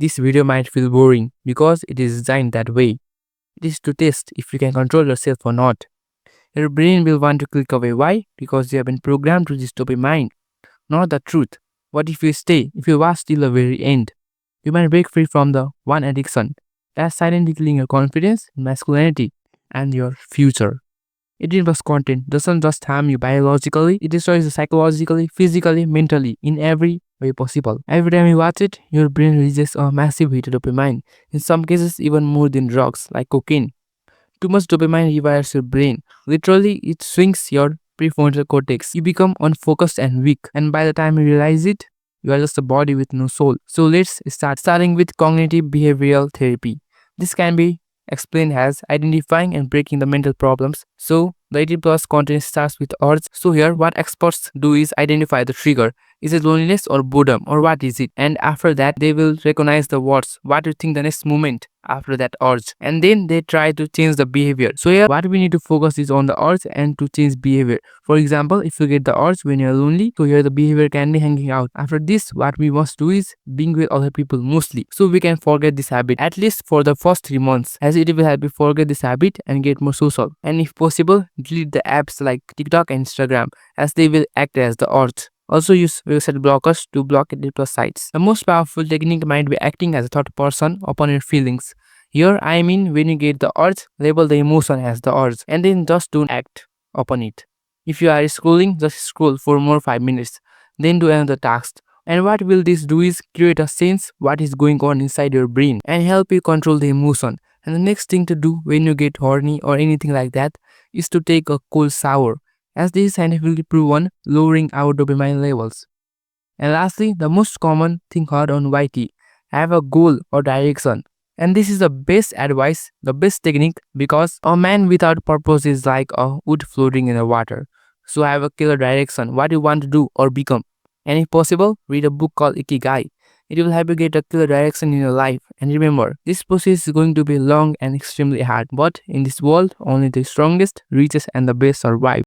This video might feel boring because it is designed that way. It is to test if you can control yourself or not. Your brain will want to click away. Why? Because you have been programmed to this dopamine, not the truth. What if you stay? If you watch till the very end, you might break free from the one addiction that's silently killing your confidence, masculinity, and your future. 18 plus content doesn't just harm you biologically, it destroys you psychologically, physically, mentally, in every way possible. Every time you watch it, your brain releases a massive hit of dopamine, in some cases, even more than drugs like cocaine. Too much dopamine rewires your brain. Literally, it swings your prefrontal cortex. You become unfocused and weak, and by the time you realize it, you are just a body with no soul. So let's start. Starting with cognitive behavioral therapy. This can be explained as identifying and breaking the mental problems. So the 18 plus content starts with urge. So here what experts do is identify the trigger. Is it loneliness or boredom or what is it? And after that they will recognize the words. What do you think the next moment after that urge? And then they try to change the behavior. So here what we need to focus is on the urge and to change behavior. For example, if you get the urge when you're lonely, so here the behavior can be hanging out. After this, what we must do is being with other people mostly. So we can forget this habit at least for the first 3 months, as it will help you forget this habit and get more social. And if possible, delete the apps like TikTok and Instagram, as they will act as the urge. Also use website blockers to block addictive sites. The most powerful technique might be acting as a third person upon your feelings. Here I mean when you get the urge, label the emotion as the urge and then just don't act upon it. If you are scrolling, just scroll for more 5 minutes, then do another task. And what will this do is create a sense what is going on inside your brain and help you control the emotion. And the next thing to do when you get horny or anything like that is to take a cold shower, as this is scientifically proven lowering our dopamine levels. And lastly, the most common thing heard on YT, have a goal or direction. And this is the best advice, the best technique, because a man without purpose is like a wood floating in the water. So have a clear direction, what you want to do or become. And if possible, read a book called Ikigai. It will help you get a clear direction in your life. And remember, this process is going to be long and extremely hard. But in this world, only the strongest, richest, and the best survive.